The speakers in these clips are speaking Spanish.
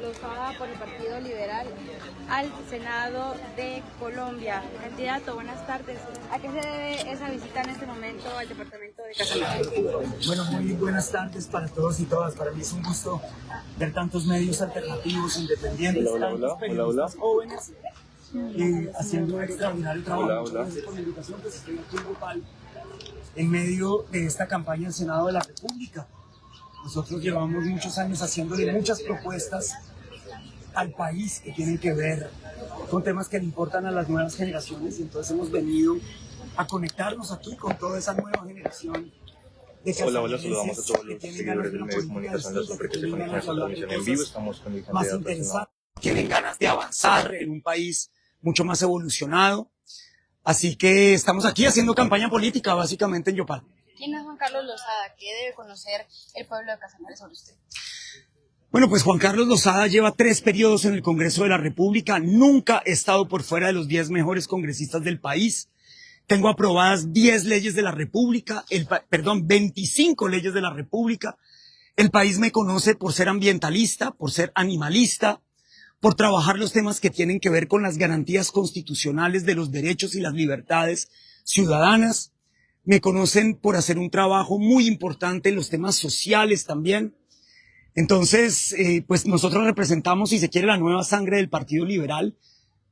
Lozada por el Partido Liberal al Senado de Colombia. Candidato, buenas tardes. ¿A qué se debe esa visita en este momento al departamento de Casanare? Bueno, muy buenas tardes para todos y todas. Para mí es un gusto ver tantos medios alternativos, independientes, tantos periodistas jóvenes haciendo un extraordinario trabajo. Muchas gracias por la invitación, pues estoy aquí en Yopal, en medio de esta campaña del Senado de la República. Nosotros llevamos muchos años haciéndole muchas propuestas al país que tienen que ver con temas que le importan a las nuevas generaciones, y entonces hemos venido a conectarnos aquí con toda esa nueva generación de Hola, saludamos a todos los seguidores del medio de comunicación, la sorpresa que se conecta a esta transmisión en vivo. Estamos con el más candidato interesantes, tienen ganas de avanzar en un país mucho más evolucionado. Así que estamos aquí haciendo campaña política, básicamente en Yopal. ¿Quién es Juan Carlos Lozada? ¿Qué debe conocer el pueblo de Casanare sobre usted? Bueno, pues Juan Carlos Lozada lleva 3 periodos en el Congreso de la República. Nunca he estado por fuera de los 10 mejores congresistas del país. Tengo aprobadas 10 leyes de la República, 25 leyes de la República. El país me conoce por ser ambientalista, por ser animalista, por trabajar los temas que tienen que ver con las garantías constitucionales de los derechos y las libertades ciudadanas. Me conocen por hacer un trabajo muy importante en los temas sociales también. Entonces, pues nosotros representamos, si se quiere, la nueva sangre del Partido Liberal,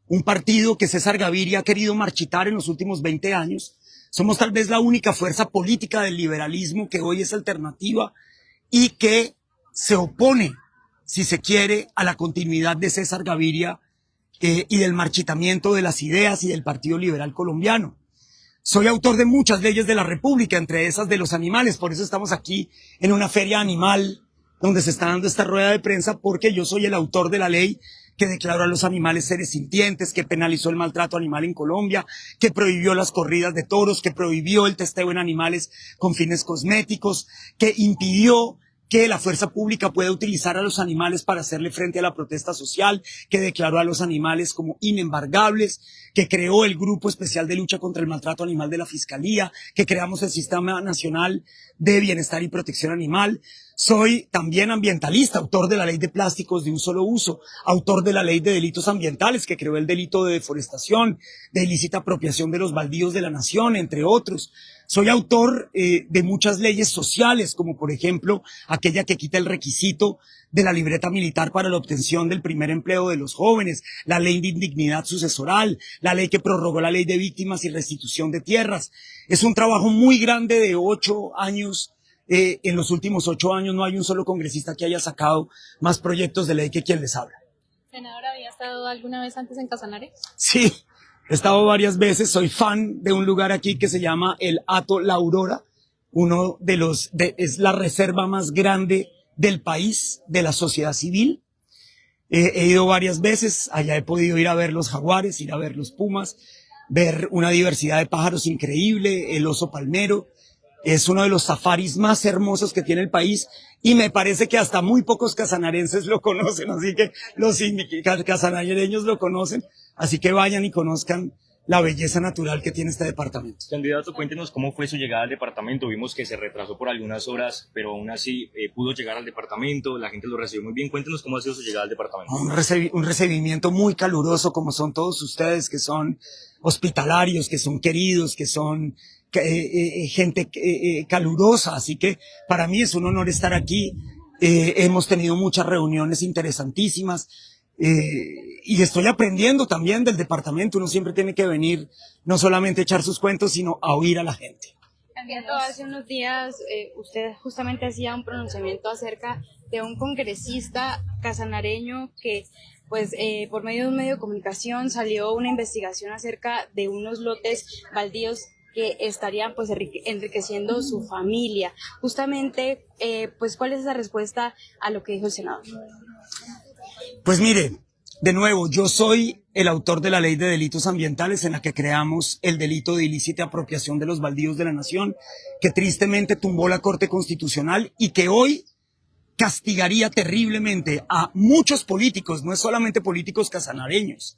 un partido que César Gaviria ha querido marchitar en los últimos 20 años. Somos tal vez la única fuerza política del liberalismo que hoy es alternativa y que se opone, si se quiere, a la continuidad de César Gaviria y del marchitamiento de las ideas y del Partido Liberal colombiano. Soy autor de muchas leyes de la República, entre esas de los animales, por eso estamos aquí en una feria animal donde se está dando esta rueda de prensa, porque yo soy el autor de la ley que declaró a los animales seres sintientes, que penalizó el maltrato animal en Colombia, que prohibió las corridas de toros, que prohibió el testeo en animales con fines cosméticos, que impidió que la fuerza pública pueda utilizar a los animales para hacerle frente a la protesta social, que declaró a los animales como inembargables, que creó el Grupo Especial de Lucha contra el Maltrato Animal de la Fiscalía, que creamos el Sistema Nacional de Bienestar y Protección Animal. Soy también ambientalista, autor de la Ley de Plásticos de un Solo Uso, autor de la Ley de Delitos Ambientales, que creó el delito de deforestación, de ilícita apropiación de los baldíos de la nación, entre otros. Soy autor de muchas leyes sociales, como por ejemplo aquella que quita el requisito de la libreta militar para la obtención del primer empleo de los jóvenes, la ley de indignidad sucesoral, la ley que prorrogó la ley de víctimas y restitución de tierras. Es un trabajo muy grande de 8 años. En los últimos 8 años no hay un solo congresista que haya sacado más proyectos de ley que quien les habla. Senador, ¿había estado alguna vez antes en Casanare? Sí, he estado varias veces. Soy fan de un lugar aquí que se llama el Hato La Aurora, es la reserva más grande del país, de la sociedad civil. He ido varias veces, allá he podido ir a ver los jaguares, ir a ver los pumas, ver una diversidad de pájaros increíble, el oso palmero. Es uno de los safaris más hermosos que tiene el país y me parece que hasta muy pocos casanarenses lo conocen, así que los casanareños lo conocen, así que vayan y conozcan la belleza natural que tiene este departamento. Candidato, cuéntenos cómo fue su llegada al departamento. Vimos que se retrasó por algunas horas, pero aún así pudo llegar al departamento, la gente lo recibió muy bien. Cuéntenos cómo ha sido su llegada al departamento. Un recibimiento muy caluroso, como son todos ustedes, que son hospitalarios, que son queridos, que son gente calurosa, así que para mí es un honor estar aquí. Hemos tenido muchas reuniones interesantísimas y estoy aprendiendo también del departamento. Uno siempre tiene que venir no solamente a echar sus cuentos, sino a oír a la gente. Candidato, hace unos días usted justamente hacía un pronunciamiento acerca de un congresista casanareño que pues por medio de un medio de comunicación salió una investigación acerca de unos lotes baldíos que estarían pues enriqueciendo su familia. Justamente, pues, ¿cuál es esa respuesta a lo que dijo el Senado? Pues mire, de nuevo, yo soy el autor de la Ley de Delitos Ambientales, en la que creamos el delito de ilícita apropiación de los baldíos de la nación, que tristemente tumbó la Corte Constitucional y que hoy castigaría terriblemente a muchos políticos, no es solamente políticos casanareños.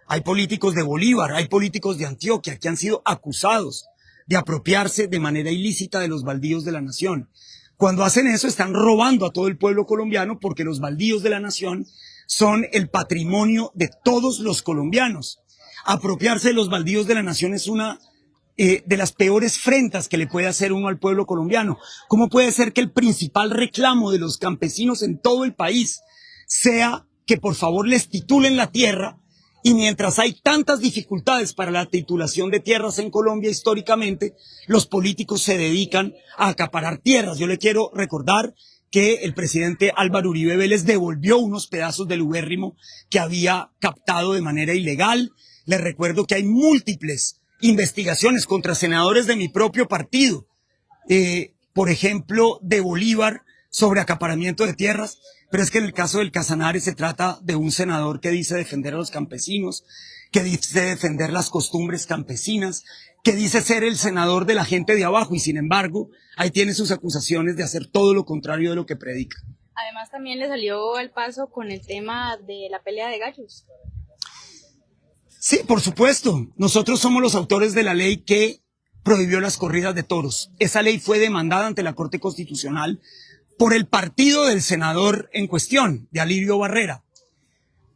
Hay políticos de Bolívar, hay políticos de Antioquia que han sido acusados de apropiarse de manera ilícita de los baldíos de la nación. Cuando hacen eso están robando a todo el pueblo colombiano, porque los baldíos de la nación son el patrimonio de todos los colombianos. Apropiarse de los baldíos de la nación es una de las peores afrentas que le puede hacer uno al pueblo colombiano. ¿Cómo puede ser que el principal reclamo de los campesinos en todo el país sea que por favor les titulen la tierra? Y mientras hay tantas dificultades para la titulación de tierras en Colombia históricamente, los políticos se dedican a acaparar tierras. Yo le quiero recordar que el presidente Álvaro Uribe Vélez devolvió unos pedazos del ubérrimo que había captado de manera ilegal. Les recuerdo que hay múltiples investigaciones contra senadores de mi propio partido, por ejemplo, de Bolívar, sobre acaparamiento de tierras. Pero es que en el caso del Casanare se trata de un senador que dice defender a los campesinos, que dice defender las costumbres campesinas, que dice ser el senador de la gente de abajo, y sin embargo, ahí tiene sus acusaciones de hacer todo lo contrario de lo que predica. Además también le salió al paso con el tema de la pelea de gallos. Sí, por supuesto. Nosotros somos los autores de la ley que prohibió las corridas de toros. Esa ley fue demandada ante la Corte Constitucional por el partido del senador en cuestión, de Alirio Barrera.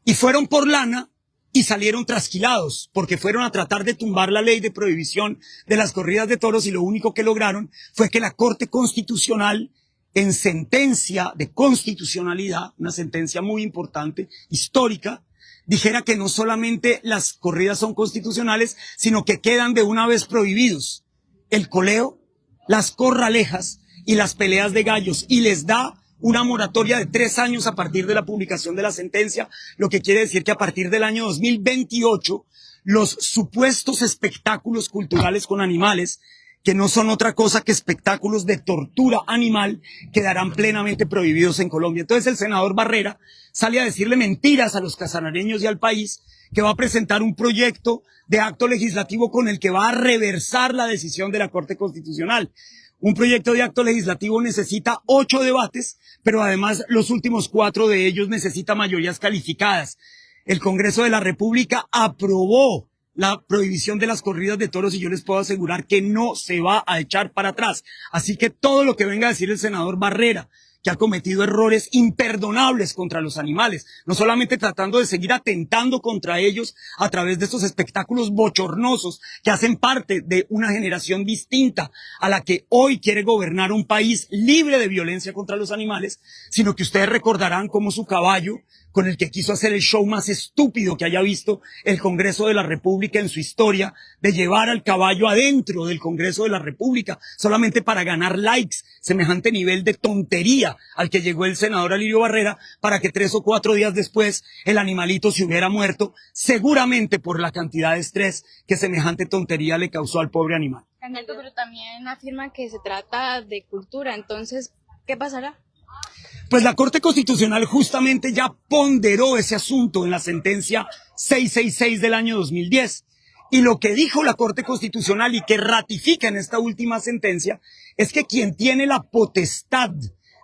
Y fueron por lana y salieron trasquilados, porque fueron a tratar de tumbar la ley de prohibición de las corridas de toros, y lo único que lograron fue que la Corte Constitucional, en sentencia de constitucionalidad, una sentencia muy importante, histórica, dijera que no solamente las corridas son constitucionales, sino que quedan de una vez prohibidos el coleo, las corralejas y las peleas de gallos, y les da una moratoria de 3 años a partir de la publicación de la sentencia, lo que quiere decir que a partir del año 2028 los supuestos espectáculos culturales con animales, que no son otra cosa que espectáculos de tortura animal, quedarán plenamente prohibidos en Colombia. Entonces el senador Barrera sale a decirle mentiras a los casanareños y al país, que va a presentar un proyecto de acto legislativo con el que va a reversar la decisión de la Corte Constitucional. Un proyecto de acto legislativo necesita 8 debates, pero además los últimos 4 de ellos necesitan mayorías calificadas. El Congreso de la República aprobó la prohibición de las corridas de toros, y yo les puedo asegurar que no se va a echar para atrás. Así que todo lo que venga a decir el senador Barrera, que ha cometido errores imperdonables contra los animales, no solamente tratando de seguir atentando contra ellos a través de estos espectáculos bochornosos que hacen parte de una generación distinta a la que hoy quiere gobernar un país libre de violencia contra los animales, sino que ustedes recordarán cómo su caballo, con el que quiso hacer el show más estúpido que haya visto el Congreso de la República en su historia, de llevar al caballo adentro del Congreso de la República, solamente para ganar likes, semejante nivel de tontería al que llegó el senador Alirio Barrera, para que 3 o 4 días después el animalito se hubiera muerto, seguramente por la cantidad de estrés que semejante tontería le causó al pobre animal. Candidato, pero también afirma que se trata de cultura, entonces, ¿qué pasará? Pues la Corte Constitucional justamente ya ponderó ese asunto en la sentencia 666 del año 2010. Y lo que dijo la Corte Constitucional, y que ratifica en esta última sentencia, es que quien tiene la potestad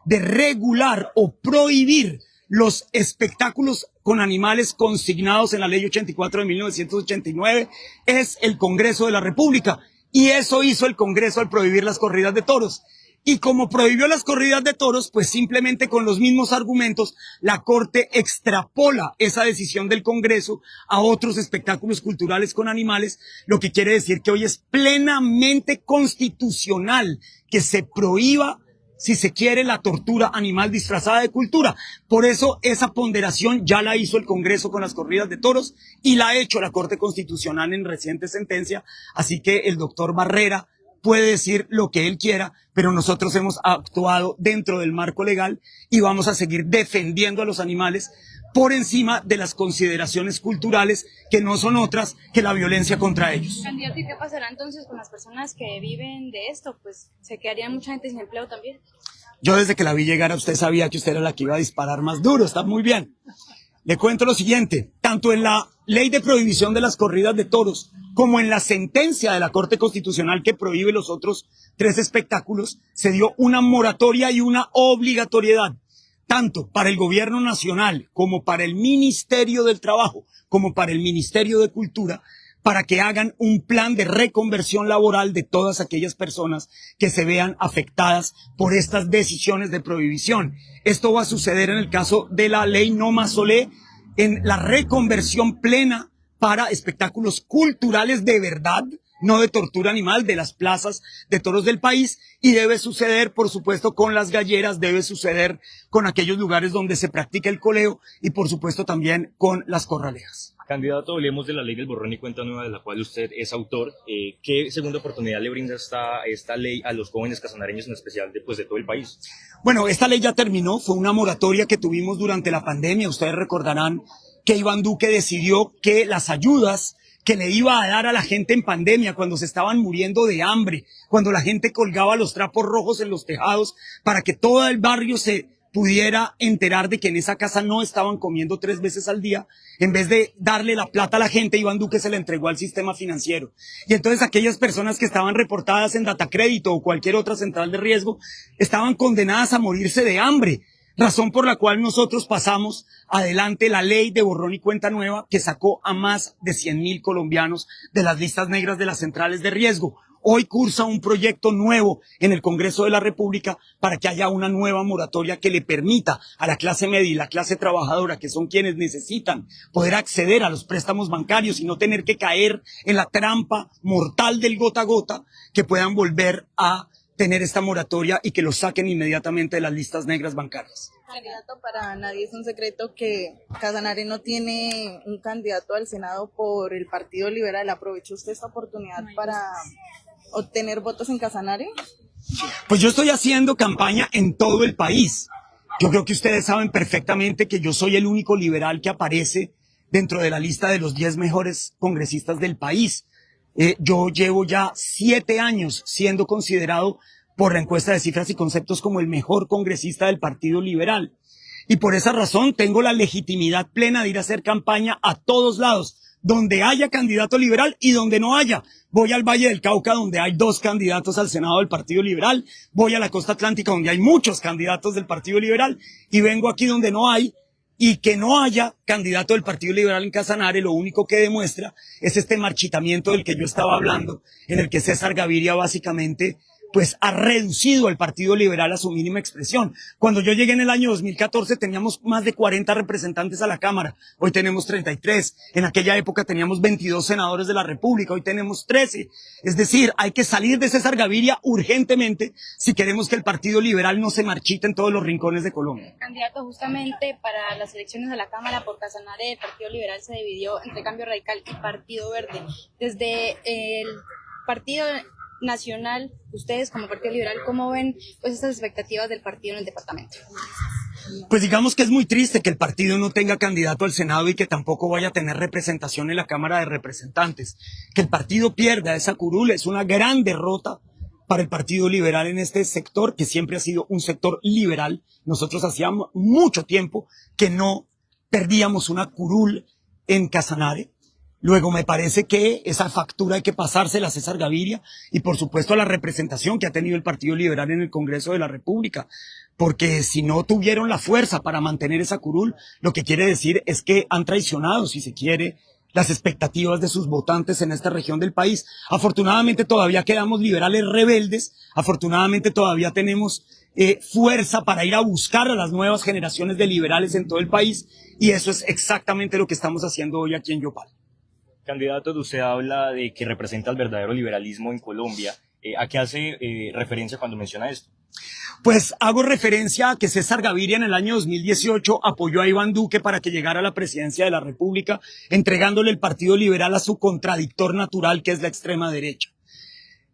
de regular o prohibir los espectáculos con animales consignados en la Ley 84 de 1989 es el Congreso de la República. Y eso hizo el Congreso al prohibir las corridas de toros. Y como prohibió las corridas de toros, pues simplemente con los mismos argumentos, la Corte extrapola esa decisión del Congreso a otros espectáculos culturales con animales, lo que quiere decir que hoy es plenamente constitucional que se prohíba, si se quiere, la tortura animal disfrazada de cultura. Por eso esa ponderación ya la hizo el Congreso con las corridas de toros y la ha hecho la Corte Constitucional en reciente sentencia. Así que el doctor Barrera puede decir lo que él quiera, pero nosotros hemos actuado dentro del marco legal y vamos a seguir defendiendo a los animales por encima de las consideraciones culturales, que no son otras que la violencia contra ellos. Candidato, ¿y qué pasará entonces con las personas que viven de esto? Pues se quedaría mucha gente sin empleo también. Yo desde que la vi llegar a usted sabía que usted era la que iba a disparar más duro, está muy bien. Le cuento lo siguiente, tanto en la ley de prohibición de las corridas de toros como en la sentencia de la Corte Constitucional que prohíbe los otros 3 espectáculos, se dio una moratoria y una obligatoriedad, tanto para el gobierno nacional como para el Ministerio del Trabajo, como para el Ministerio de Cultura, para que hagan un plan de reconversión laboral de todas aquellas personas que se vean afectadas por estas decisiones de prohibición. Esto va a suceder en el caso de la ley No Más Olé, en la reconversión plena para espectáculos culturales de verdad, no de tortura animal, de las plazas de toros del país, y debe suceder, por supuesto, con las galleras, debe suceder con aquellos lugares donde se practica el coleo y, por supuesto, también con las corralejas. Candidato, hablemos de la ley del borrón y cuenta nueva de la cual usted es autor. ¿Qué segunda oportunidad le brinda esta ley a los jóvenes casanareños, en especial de todo el país? Bueno, esta ley ya terminó, fue una moratoria que tuvimos durante la pandemia. Ustedes recordarán que Iván Duque decidió que las ayudas que le iba a dar a la gente en pandemia, cuando se estaban muriendo de hambre, cuando la gente colgaba los trapos rojos en los tejados para que todo el barrio se pudiera enterar de que en esa casa no estaban comiendo 3 veces al día, en vez de darle la plata a la gente, Iván Duque se la entregó al sistema financiero. Y entonces aquellas personas que estaban reportadas en Datacrédito o cualquier otra central de riesgo estaban condenadas a morirse de hambre. Razón por la cual nosotros pasamos adelante la ley de borrón y cuenta nueva que sacó a más de 100,000 colombianos de las listas negras de las centrales de riesgo. Hoy cursa un proyecto nuevo en el Congreso de la República para que haya una nueva moratoria que le permita a la clase media y la clase trabajadora, que son quienes necesitan poder acceder a los préstamos bancarios y no tener que caer en la trampa mortal del gota a gota, que puedan volver a tener esta moratoria y que los saquen inmediatamente de las listas negras bancarias. Candidato, para nadie es un secreto que Casanare no tiene un candidato al Senado por el Partido Liberal. ¿Aprovechó usted esta oportunidad para obtener votos en Casanare? Pues yo estoy haciendo campaña en todo el país. Yo creo que ustedes saben perfectamente que yo soy el único liberal que aparece dentro de la lista de los 10 mejores congresistas del país. Yo llevo ya 7 años siendo considerado por la encuesta de Cifras y Conceptos como el mejor congresista del Partido Liberal. Y por esa razón tengo la legitimidad plena de ir a hacer campaña a todos lados, donde haya candidato liberal y donde no haya. Voy al Valle del Cauca, donde hay 2 candidatos al Senado del Partido Liberal. Voy a la Costa Atlántica, donde hay muchos candidatos del Partido Liberal. Y vengo aquí donde no hay. Y que no haya candidato del Partido Liberal en Casanare, lo único que demuestra es este marchitamiento del que yo estaba hablando, en el que César Gaviria básicamente pues ha reducido al Partido Liberal a su mínima expresión. Cuando yo llegué en el año 2014 teníamos más de 40 representantes a la Cámara, hoy tenemos 33. En aquella época teníamos 22 senadores de la República, hoy tenemos 13. Es decir, hay que salir de César Gaviria urgentemente si queremos que el Partido Liberal no se marchite en todos los rincones de Colombia. Candidato, justamente para las elecciones de la Cámara por Casanare, el Partido Liberal se dividió entre Cambio Radical y Partido Verde. Desde el Partido Nacional, ustedes como Partido Liberal, ¿cómo ven pues estas expectativas del partido en el departamento? Pues digamos que es muy triste que el partido no tenga candidato al Senado y que tampoco vaya a tener representación en la Cámara de Representantes. Que el partido pierda esa curul es una gran derrota para el Partido Liberal en este sector, que siempre ha sido un sector liberal. Nosotros hacíamos mucho tiempo que no perdíamos una curul en Casanare. Luego me parece que esa factura hay que pasársela a César Gaviria y por supuesto a la representación que ha tenido el Partido Liberal en el Congreso de la República, porque si no tuvieron la fuerza para mantener esa curul, lo que quiere decir es que han traicionado, si se quiere, las expectativas de sus votantes en esta región del país. Afortunadamente todavía quedamos liberales rebeldes, afortunadamente todavía tenemos fuerza para ir a buscar a las nuevas generaciones de liberales en todo el país y eso es exactamente lo que estamos haciendo hoy aquí en Yopal. Candidato, usted habla de que representa el verdadero liberalismo en Colombia. ¿A qué hace referencia cuando menciona esto? Pues hago referencia a que César Gaviria en el año 2018 apoyó a Iván Duque para que llegara a la presidencia de la República, entregándole el Partido Liberal a su contradictor natural, que es la extrema derecha.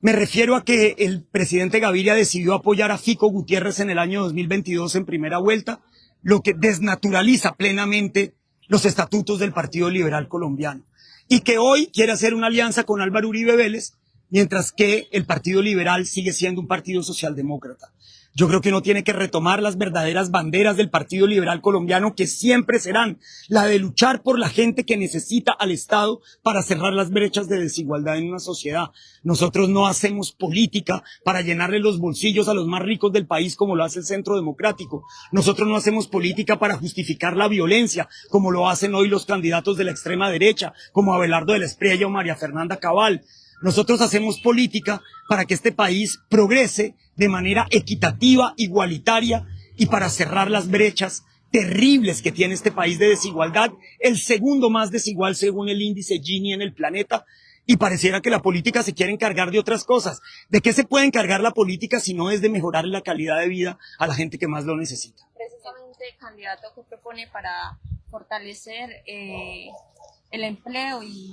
Me refiero a que el presidente Gaviria decidió apoyar a Fico Gutiérrez en el año 2022 en primera vuelta, lo que desnaturaliza plenamente los estatutos del Partido Liberal colombiano. Y que hoy quiere hacer una alianza con Álvaro Uribe Vélez, mientras que el Partido Liberal sigue siendo un partido socialdemócrata. Yo creo que uno tiene que retomar las verdaderas banderas del Partido Liberal Colombiano, que siempre serán la de luchar por la gente que necesita al Estado para cerrar las brechas de desigualdad en una sociedad. Nosotros no hacemos política para llenarle los bolsillos a los más ricos del país como lo hace el Centro Democrático. Nosotros no hacemos política para justificar la violencia como lo hacen hoy los candidatos de la extrema derecha, como Abelardo de la Espriella o María Fernanda Cabal. Nosotros hacemos política para que este país progrese de manera equitativa, igualitaria y para cerrar las brechas terribles que tiene este país de desigualdad, el segundo más desigual según el índice Gini en el planeta, y pareciera que la política se quiere encargar de otras cosas. ¿De qué se puede encargar la política si no es de mejorar la calidad de vida a la gente que más lo necesita? Precisamente, candidato, ¿qué propone para fortalecer el empleo y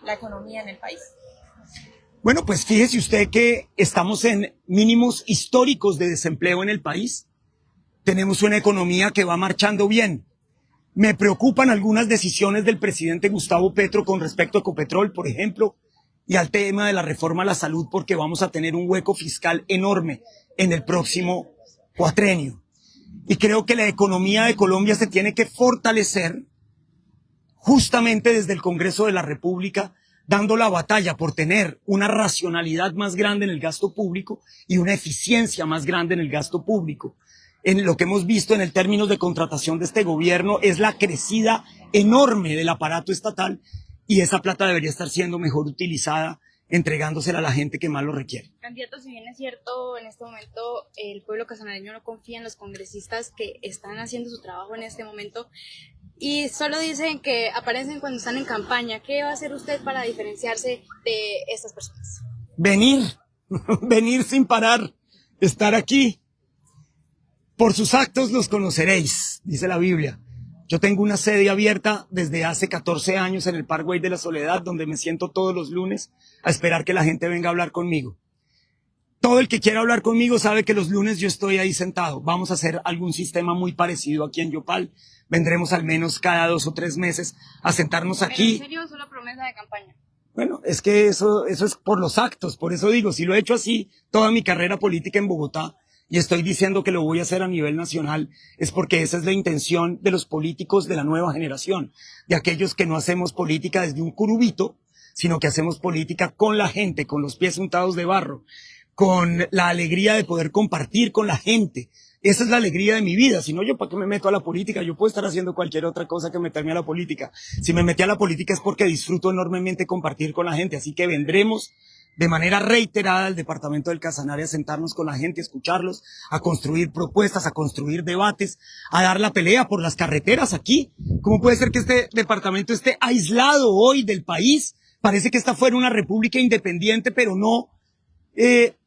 la economía en el país? Bueno, pues fíjese usted que estamos en mínimos históricos de desempleo en el país. Tenemos una economía que va marchando bien. Me preocupan algunas decisiones del presidente Gustavo Petro con respecto a Ecopetrol, por ejemplo, y al tema de la reforma a la salud, porque vamos a tener un hueco fiscal enorme en el próximo cuatrenio. Y creo que la economía de Colombia se tiene que fortalecer justamente desde el Congreso de la República, dando la batalla por tener una racionalidad más grande en el gasto público y una eficiencia más grande en el gasto público. En lo que hemos visto en el términos de contratación de este gobierno es la crecida enorme del aparato estatal, y esa plata debería estar siendo mejor utilizada entregándosela a la gente que más lo requiere. Candidato, si bien es cierto, en este momento el pueblo casanareño no confía en los congresistas que están haciendo su trabajo en este momento, y solo dicen que aparecen cuando están en campaña. ¿Qué va a hacer usted para diferenciarse de estas personas? Venir sin parar, estar aquí. Por sus actos los conoceréis, dice la Biblia. Yo tengo una sede abierta desde hace 14 años en el Parkway de la Soledad, donde me siento todos los lunes a esperar que la gente venga a hablar conmigo. Todo el que quiera hablar conmigo sabe que los lunes yo estoy ahí sentado. Vamos a hacer algún sistema muy parecido aquí en Yopal. Vendremos al menos cada 2 o 3 meses a sentarnos aquí. ¿Pero en serio, solo promesa de campaña? Bueno, es que eso es por los actos. Por eso digo, si lo he hecho así toda mi carrera política en Bogotá, y estoy diciendo que lo voy a hacer a nivel nacional, es porque esa es la intención de los políticos de la nueva generación, de aquellos que no hacemos política desde un curubito, sino que hacemos política con la gente, con los pies untados de barro, con la alegría de poder compartir con la gente. Esa es la alegría de mi vida. Si no, yo ¿para qué me meto a la política? Yo puedo estar haciendo cualquier otra cosa que meterme a la política. Si me metí a la política es porque disfruto enormemente compartir con la gente. Así que vendremos de manera reiterada al departamento del Casanare a sentarnos con la gente, a escucharlos, a construir propuestas, a construir debates, a dar la pelea por las carreteras aquí. ¿Cómo puede ser que este departamento esté aislado hoy del país? Parece que esta fuera una república independiente, pero no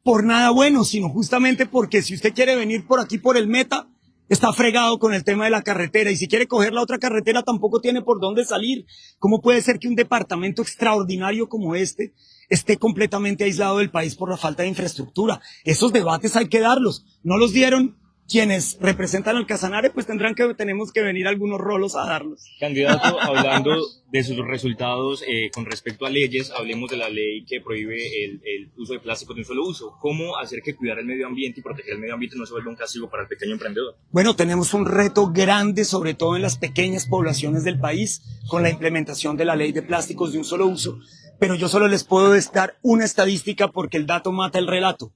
por nada bueno, sino justamente porque si usted quiere venir por aquí por el Meta, está fregado con el tema de la carretera, y si quiere coger la otra carretera tampoco tiene por dónde salir. ¿Cómo puede ser que un departamento extraordinario como este esté completamente aislado del país por la falta de infraestructura? Esos debates hay que darlos. No los dieron quienes representan al Casanare, pues tenemos que venir algunos rolos a darlos. Candidato, hablando de sus resultados con respecto a leyes, hablemos de la ley que prohíbe el uso de plásticos de un solo uso. ¿Cómo hacer que cuidar el medio ambiente y proteger el medio ambiente no se vuelva un castigo para el pequeño emprendedor? Bueno, tenemos un reto grande, sobre todo en las pequeñas poblaciones del país, con la implementación de la ley de plásticos de un solo uso, pero yo solo les puedo dar una estadística porque el dato mata el relato.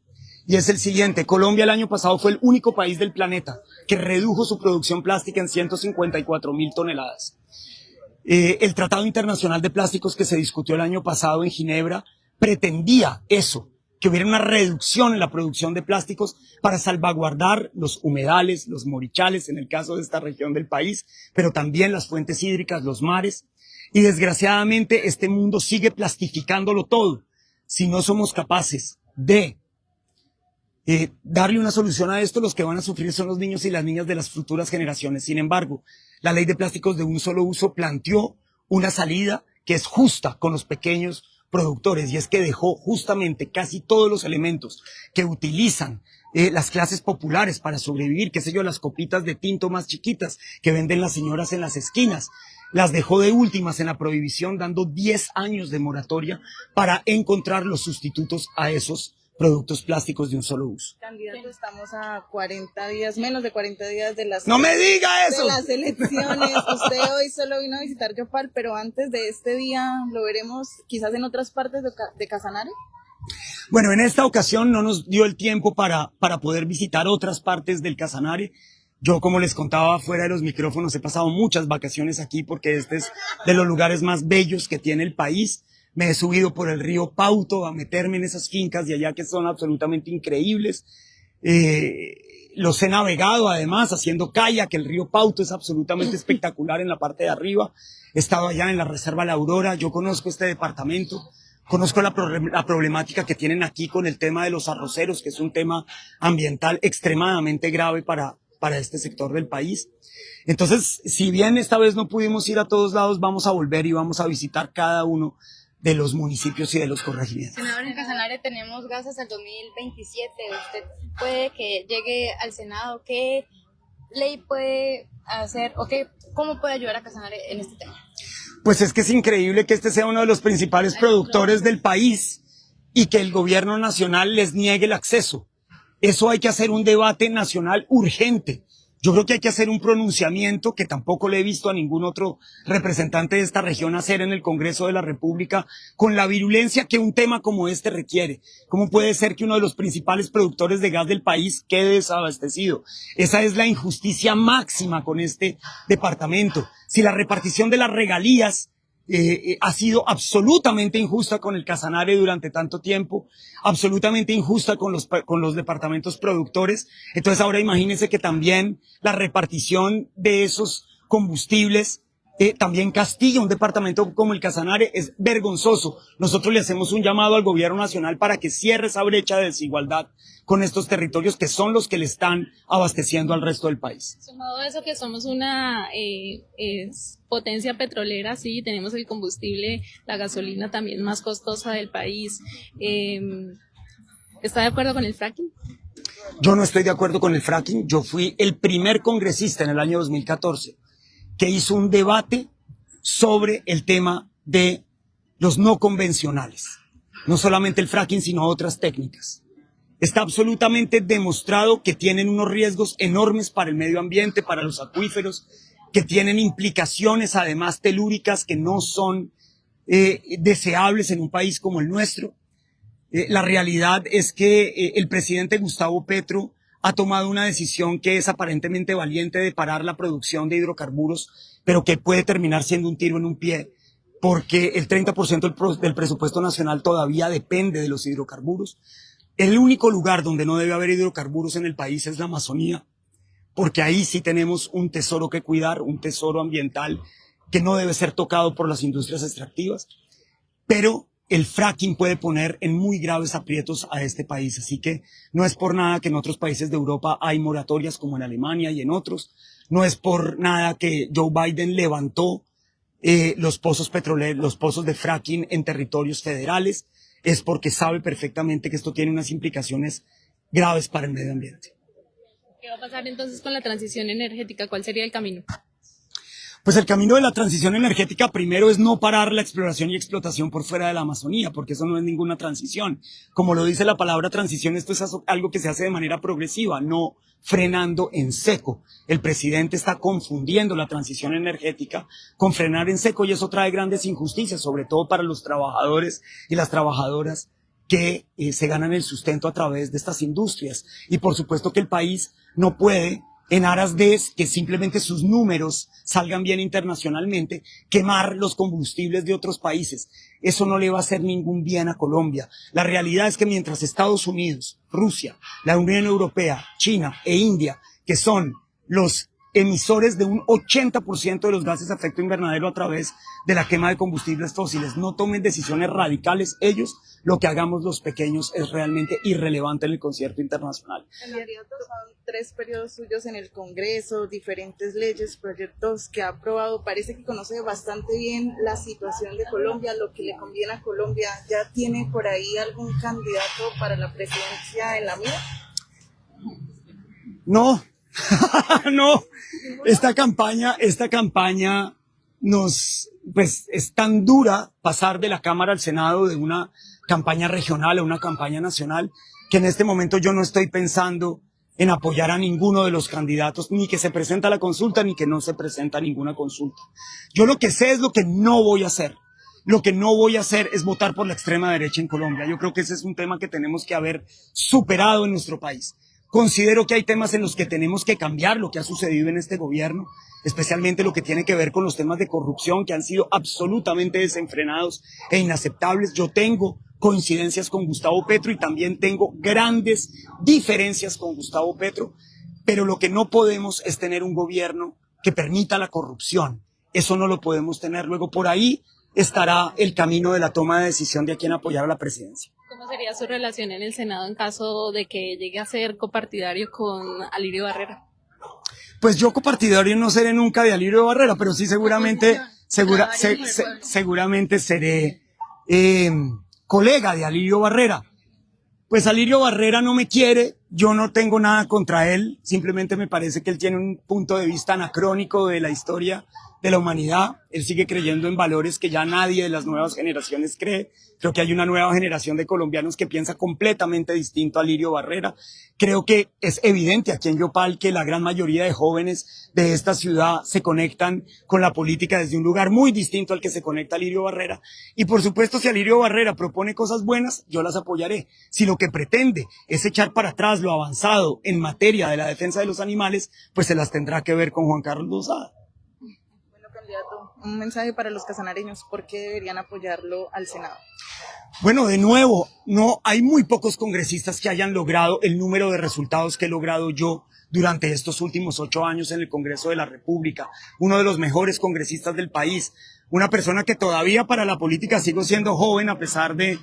Y es el siguiente: Colombia el año pasado fue el único país del planeta que redujo su producción plástica en 154.000 toneladas. El Tratado Internacional de Plásticos que se discutió el año pasado en Ginebra pretendía eso, que hubiera una reducción en la producción de plásticos para salvaguardar los humedales, los morichales, en el caso de esta región del país, pero también las fuentes hídricas, los mares. Y desgraciadamente este mundo sigue plastificándolo todo. Si no somos capaces de darle una solución a esto, los que van a sufrir son los niños y las niñas de las futuras generaciones. Sin embargo, la ley de plásticos de un solo uso planteó una salida que es justa con los pequeños productores, y es que dejó justamente casi todos los elementos que utilizan las clases populares para sobrevivir, qué sé yo, las copitas de tinto más chiquitas que venden las señoras en las esquinas, las dejó de últimas en la prohibición, dando 10 años de moratoria para encontrar los sustitutos a esos productos plásticos de un solo uso. Candidato, estamos a 40 días, menos de 40 días de las... ¡No me diga eso! De las elecciones. Usted hoy solo vino a visitar Yopal, pero antes de este día lo veremos quizás en otras partes de Casanare. Bueno, en esta ocasión no nos dio el tiempo para poder visitar otras partes del Casanare. Yo, como les contaba fuera de los micrófonos, he pasado muchas vacaciones aquí porque este es de los lugares más bellos que tiene el país. Me he subido por el río Pauto a meterme en esas fincas de allá que son absolutamente increíbles. Los he navegado además haciendo kayak. El río Pauto es absolutamente espectacular en la parte de arriba. He estado allá en la Reserva La Aurora. Yo conozco este departamento. Conozco la problemática que tienen aquí con el tema de los arroceros, que es un tema ambiental extremadamente grave para este sector del país. Entonces, si bien esta vez no pudimos ir a todos lados, vamos a volver y vamos a visitar cada uno de los municipios y de los corregimientos. Senador, en Casanare tenemos gas hasta el 2027. ¿Usted puede que llegue al Senado? ¿Qué ley puede hacer o cómo puede ayudar a Casanare en este tema? Pues es que es increíble que este sea uno de los principales productores del país y que el gobierno nacional les niegue el acceso. Eso hay que hacer un debate nacional urgente. Yo creo que hay que hacer un pronunciamiento que tampoco le he visto a ningún otro representante de esta región hacer en el Congreso de la República con la virulencia que un tema como este requiere. ¿Cómo puede ser que uno de los principales productores de gas del país quede desabastecido? Esa es la injusticia máxima con este departamento. Si la repartición de las regalías ha sido absolutamente injusta con el Casanare durante tanto tiempo, absolutamente injusta con los departamentos productores. Entonces ahora imagínense que también la repartición de esos combustibles también castiga un departamento como el Casanare. Es vergonzoso. Nosotros le hacemos un llamado al gobierno nacional para que cierre esa brecha de desigualdad con estos territorios que son los que le están abasteciendo al resto del país. Sumado a eso que somos una potencia petrolera, sí, tenemos el combustible, la gasolina también más costosa del país. ¿Está de acuerdo con el fracking? Yo no estoy de acuerdo con el fracking. Yo fui el primer congresista en el año 2014 que hizo un debate sobre el tema de los no convencionales. No solamente el fracking, sino otras técnicas. Está absolutamente demostrado que tienen unos riesgos enormes para el medio ambiente, para los acuíferos, que tienen implicaciones además telúricas que no son deseables en un país como el nuestro. La realidad es que el presidente Gustavo Petro ha tomado una decisión que es aparentemente valiente de parar la producción de hidrocarburos, pero que puede terminar siendo un tiro en un pie, porque el 30% del presupuesto nacional todavía depende de los hidrocarburos. El único lugar donde no debe haber hidrocarburos en el país es la Amazonía, porque ahí sí tenemos un tesoro que cuidar, un tesoro ambiental que no debe ser tocado por las industrias extractivas, pero el fracking puede poner en muy graves aprietos a este país. Así que no es por nada que en otros países de Europa hay moratorias como en Alemania y en otros. No es por nada que Joe Biden levantó los pozos petroleros, los pozos de fracking en territorios federales. Es porque sabe perfectamente que esto tiene unas implicaciones graves para el medio ambiente. ¿Qué va a pasar entonces con la transición energética? ¿Cuál sería el camino? Pues el camino de la transición energética primero es no parar la exploración y explotación por fuera de la Amazonía, porque eso no es ninguna transición. Como lo dice la palabra transición, esto es algo que se hace de manera progresiva, no frenando en seco. El presidente está confundiendo la transición energética con frenar en seco y eso trae grandes injusticias, sobre todo para los trabajadores y las trabajadoras que se ganan el sustento a través de estas industrias. Y por supuesto que el país no puede, en aras de que simplemente sus números salgan bien internacionalmente, quemar los combustibles de otros países. Eso no le va a hacer ningún bien a Colombia. La realidad es que mientras Estados Unidos, Rusia, la Unión Europea, China e India, que son los emisores de un 80% de los gases de efecto invernadero a través de la quema de combustibles fósiles, no tomen decisiones radicales ellos, lo que hagamos los pequeños es realmente irrelevante en el concierto internacional. Candidato, son 3 periodos suyos en el Congreso, diferentes leyes, proyectos que ha aprobado. Parece que conoce bastante bien la situación de Colombia, lo que le conviene a Colombia. ¿Ya tiene por ahí algún candidato para la presidencia en la mira? No, no. Esta campaña pues es tan dura pasar de la Cámara al Senado de una campaña regional o una campaña nacional, que en este momento yo no estoy pensando en apoyar a ninguno de los candidatos, ni que se presenta a la consulta, ni que no se presenta a ninguna consulta. Yo lo que sé es lo que no voy a hacer. Lo que no voy a hacer es votar por la extrema derecha en Colombia. Yo creo que ese es un tema que tenemos que haber superado en nuestro país. Considero que hay temas en los que tenemos que cambiar lo que ha sucedido en este gobierno, especialmente lo que tiene que ver con los temas de corrupción que han sido absolutamente desenfrenados e inaceptables. Yo tengo coincidencias con Gustavo Petro y también tengo grandes diferencias con Gustavo Petro, pero lo que no podemos es tener un gobierno que permita la corrupción. Eso no lo podemos tener. Luego por ahí estará el camino de la toma de decisión de a quién apoyar a la presidencia. ¿Cómo sería su relación en el Senado en caso de que llegue a ser copartidario con Alirio Barrera? Pues yo copartidario no seré nunca de Alirio Barrera, pero sí seguramente seré colega de Alirio Barrera. Pues Alirio Barrera no me quiere, yo no tengo nada contra él, simplemente me parece que él tiene un punto de vista anacrónico de la historia de la humanidad. Él sigue creyendo en valores que ya nadie de las nuevas generaciones cree. Creo que hay una nueva generación de colombianos que piensa completamente distinto a Alirio Barrera. Creo que es evidente aquí en Yopal que la gran mayoría de jóvenes de esta ciudad se conectan con la política desde un lugar muy distinto al que se conecta Alirio Barrera. Y por supuesto, si Alirio Barrera propone cosas buenas, yo las apoyaré. Si lo que pretende es echar para atrás lo avanzado en materia de la defensa de los animales, pues se las tendrá que ver con Juan Carlos Lozada. Candidato, un mensaje para los casanareños, ¿por qué deberían apoyarlo al Senado? Bueno, de nuevo, no hay muy pocos congresistas que hayan logrado el número de resultados que he logrado yo durante estos últimos 8 años en el Congreso de la República, uno de los mejores congresistas del país, una persona que todavía para la política sigo siendo joven a pesar de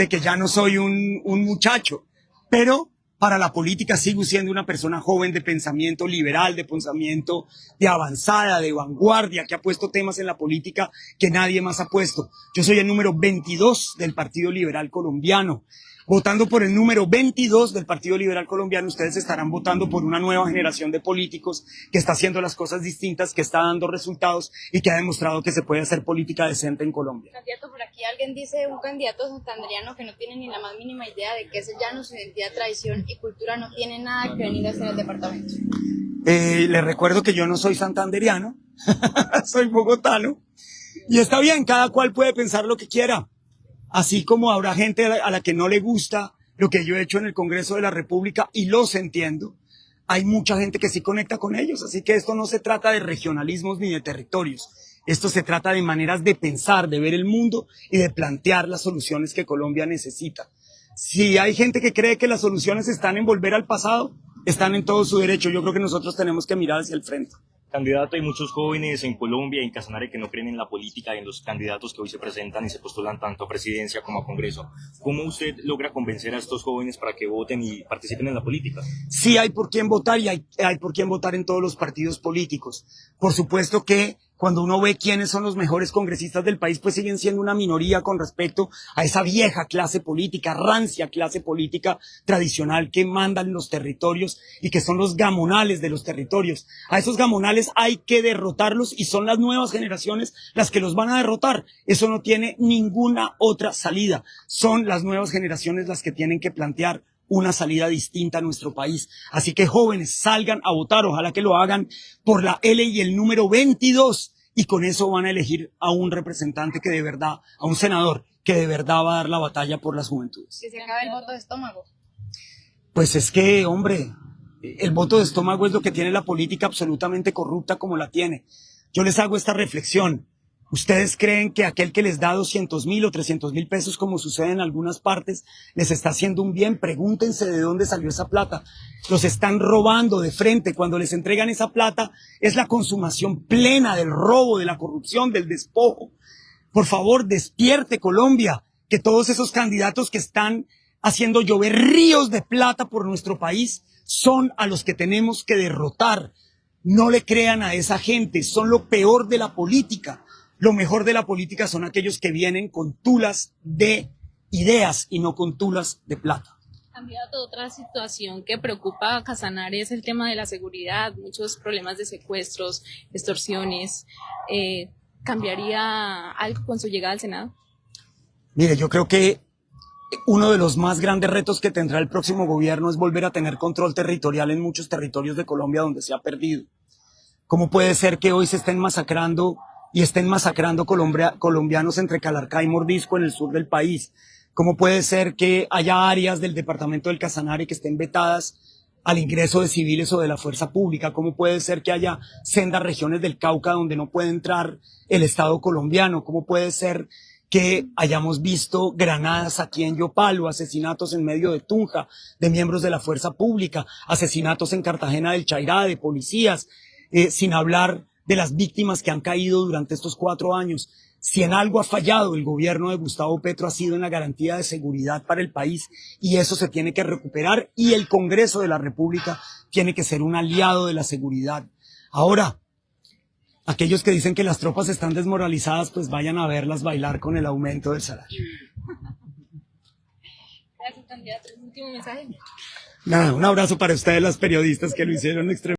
que ya no soy un muchacho, pero para la política sigo siendo una persona joven de pensamiento liberal, de pensamiento de avanzada, de vanguardia, que ha puesto temas en la política que nadie más ha puesto. Yo soy el número 22 del Partido Liberal Colombiano. Votando por el número 22 del Partido Liberal Colombiano, ustedes estarán votando por una nueva generación de políticos que está haciendo las cosas distintas, que está dando resultados y que ha demostrado que se puede hacer política decente en Colombia. Candidato, por aquí alguien dice un candidato santandereano que no tiene ni la más mínima idea de qué es el llano, su identidad, tradición y cultura, no tiene nada que venir a hacer el departamento. Les recuerdo que yo no soy santandereano, soy bogotano, y está bien, cada cual puede pensar lo que quiera. Así como habrá gente a la que no le gusta lo que yo he hecho en el Congreso de la República, y los entiendo, hay mucha gente que sí conecta con ellos, así que esto no se trata de regionalismos ni de territorios, esto se trata de maneras de pensar, de ver el mundo y de plantear las soluciones que Colombia necesita. Si hay gente que cree que las soluciones están en volver al pasado, están en todo su derecho. Yo creo que nosotros tenemos que mirar hacia el frente. Candidato, hay muchos jóvenes en Colombia y en Casanare que no creen en la política y en los candidatos que hoy se presentan y se postulan tanto a presidencia como a Congreso. ¿Cómo usted logra convencer a estos jóvenes para que voten y participen en la política? Sí hay por quién votar y hay por quién votar en todos los partidos políticos. Por supuesto que cuando uno ve quiénes son los mejores congresistas del país, pues siguen siendo una minoría con respecto a esa vieja clase política, rancia clase política tradicional que mandan los territorios y que son los gamonales de los territorios. A esos gamonales hay que derrotarlos y son las nuevas generaciones las que los van a derrotar. Eso no tiene ninguna otra salida. Son las nuevas generaciones las que tienen que plantear una salida distinta a nuestro país. Así que jóvenes, salgan a votar, ojalá que lo hagan por la L y el número 22, y con eso van a elegir a un representante que de verdad, a un senador que de verdad va a dar la batalla por las juventudes. Que se acabe el voto de estómago. Pues es que, hombre, el voto de estómago es lo que tiene la política absolutamente corrupta como la tiene. Yo les hago esta reflexión. ¿Ustedes creen que aquel que les da 200,000 o 300,000 pesos, como sucede en algunas partes, les está haciendo un bien? Pregúntense de dónde salió esa plata. Los están robando de frente. Cuando les entregan esa plata, es la consumación plena del robo, de la corrupción, del despojo. Por favor, despierte Colombia, que todos esos candidatos que están haciendo llover ríos de plata por nuestro país son a los que tenemos que derrotar. No le crean a esa gente, son lo peor de la política. Lo mejor de la política son aquellos que vienen con tulas de ideas y no con tulas de plata. Candidato, otra situación que preocupa a Casanare es el tema de la seguridad, muchos problemas de secuestros, extorsiones. ¿Cambiaría algo con su llegada al Senado? Mire, yo creo que uno de los más grandes retos que tendrá el próximo gobierno es volver a tener control territorial en muchos territorios de Colombia donde se ha perdido. ¿Cómo puede ser que hoy se estén masacrando colombianos entre Calarcá y Mordisco en el sur del país? ¿Cómo puede ser que haya áreas del departamento del Casanare que estén vetadas al ingreso de civiles o de la fuerza pública? ¿Cómo puede ser que haya sendas regiones del Cauca donde no puede entrar el Estado colombiano? ¿Cómo puede ser que hayamos visto granadas aquí en Yopal, asesinatos en medio de Tunja de miembros de la fuerza pública, asesinatos en Cartagena del Chairá de policías, sin hablar de las víctimas que han caído durante estos 4 años? Si en algo ha fallado el gobierno de Gustavo Petro ha sido en la garantía de seguridad para el país, y eso se tiene que recuperar, y el Congreso de la República tiene que ser un aliado de la seguridad. Ahora, aquellos que dicen que las tropas están desmoralizadas, pues vayan a verlas bailar con el aumento del salario. Gracias, candidato. Último mensaje. Nada, un abrazo para ustedes, las periodistas que lo hicieron extremadamente.